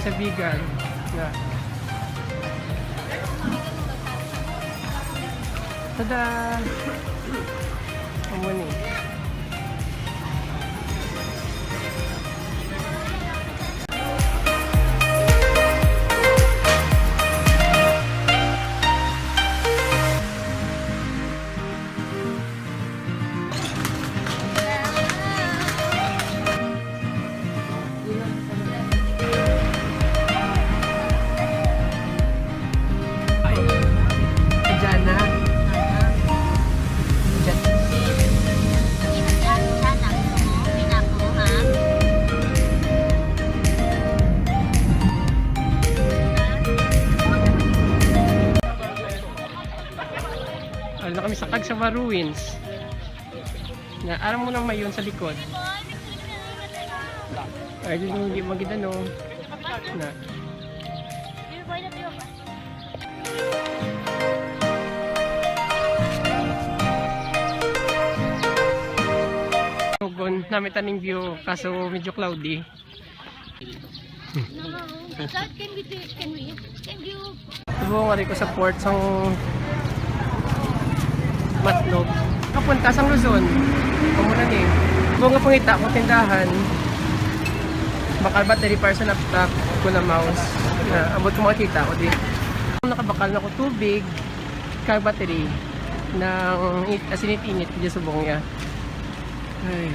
sa Bigan. Na. Tada! Amo ni. Na kami sa Kagsama Ruins. Na aram mo nang mayon sa likod. Ay hindi magidano. Na. Tugon namin taning view kaso medyo cloudy. Tubo nga rin ko sa port sang Matlog. Kapunta sa Luzon. Kamuna ni. Buong nga pangita ko tindahan. Bakal battery para sa laptop ko na mouse. Na abot ko makikita ko di. Nakabakal na ko tubig. Kag battery. Nang asinit-init dyan sa buong niya. Ay.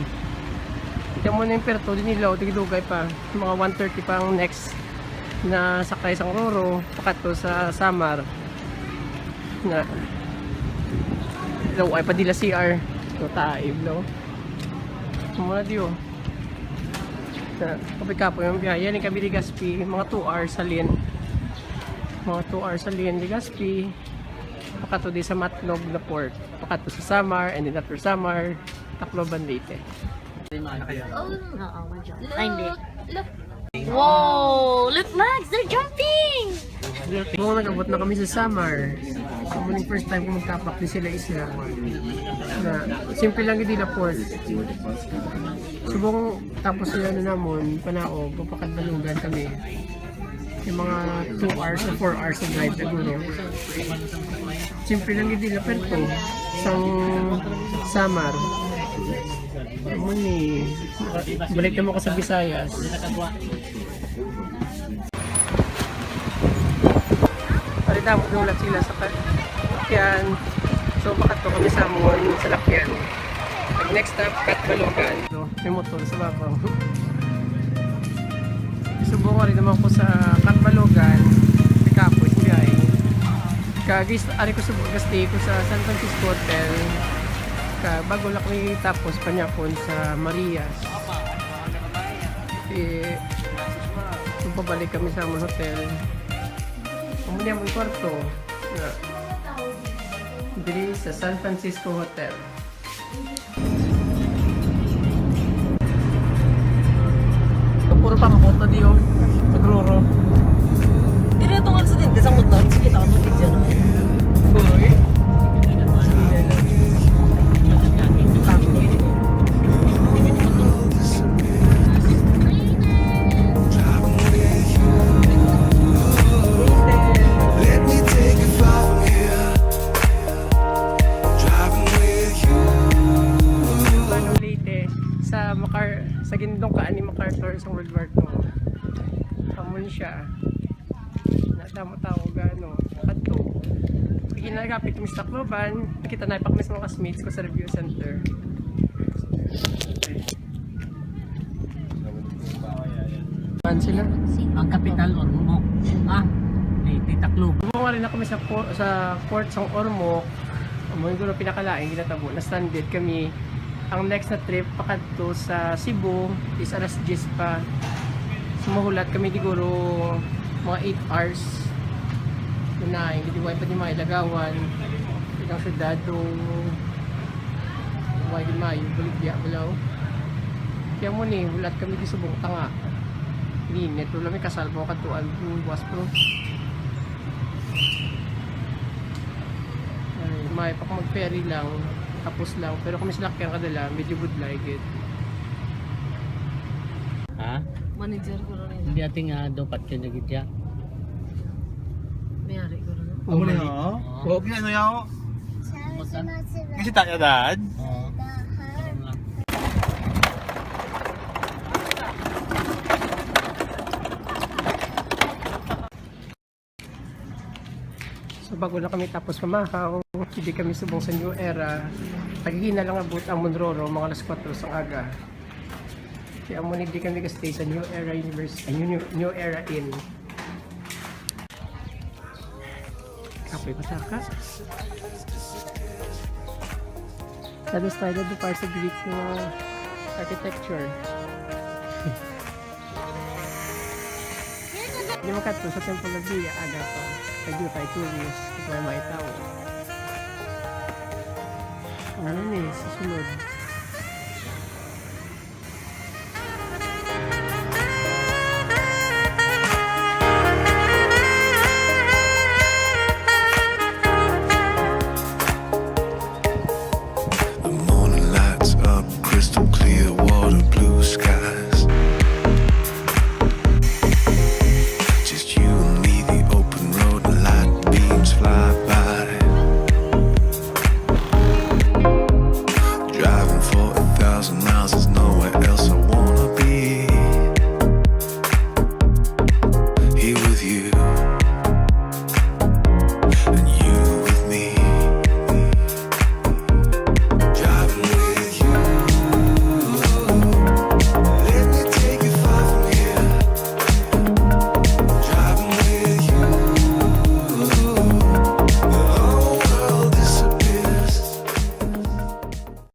Ito mo na yung perto. Dinilaw. Tigidugay pa. Mga 1:30 pa ang next na sakay sa Roro. Pakato sa Samar. Na ay padila CR so taib no muna diyo kapit-kapo yung biyahe yan yung kami Legazpi mga 2 hours sa Lin Legazpi pakato di sa Matlog na port pakato sa Samar and then after Samar Tacloban Leyte. Whoa! Look, Max! They're jumping! Kung nag-abot na kami sa Samar, yung first time kung magka-practice sila isla na simple lang hindi na port. Subong tapos sila na namon, panaog, papakadbalugan kami. Yung mga 2 hours o 4 hours of drive siguro. Simple lang hindi na perto. Sang Samar. Muni, balik na mo ka sa Visayas. Paritamo nulat sila sa lakyan. So bakato kami sa Amon sa lakyan. Next stop, Katbalogan. So, may motor sa babaw. Subong ko rin naman ko sa Katbalogan. Kapoy, biyay. Kagis, ari ko sa stay ko sa San Francisco Hotel. Bago lang kami tapos panyapon sa Marias. Pabalik kami sa among hotel. Pumunta mo kwarto na diri sa San Francisco Hotel. Puro pang moto diyo. Nagruro. Dire itong aksidente sa motor. Sige, ako mag-video na. Uy. Sa gindong kaan ni MacArthur sa World War II. Kamon siya. Nadamo-tawo gano. Kato. Ginagapit kami sa Tacloban. Nakita na ipak mga kasmates ko sa review center. Saan sila? Ang capital Ormoc. Leyte, Tacloban. Bumanga rin na kami sa port sa Ormoc. Amoy ko na pinakalain, ginatabo. Na-stranded kami. Ang next na trip pakadto sa Cebu is alas 10 pa. Sumuhulat kami siguro mga 8 hours. Na hindi pa di mailagawan. Itong syudado Huwag di mayo, Bolivia, Balaw. Kaya mo ni, hulat kami di subong tanga. Linit, wala may kasalbo katuan buwas pro. May pa mag-ferry lang. Tapos lang, pero kung mislakyan kadala, medyo good like it. Ha? Manager ko rin. Hindi ating dapat yun na gidya. Mayari ko rin. Amo na Oo. Huwag yan, ano yaw? Basta? Kasi tayo dad. Oo. Karoon lang. So bago na kami tapos mamahaw, hindi kami subong sa New Era. Pagiging na lang abot ang Monroro, mga alas 4 sa aga. Kaya mo hindi kami stay sa New Era University, New Era Inn. Kapoy pataka. Tapos tayo na para sa Greek na architecture. Hindi mo kato sa Temple of Villa, aga pa. Pagyo tayo tourist, ito ay may tao. Ano ni, sa sunod.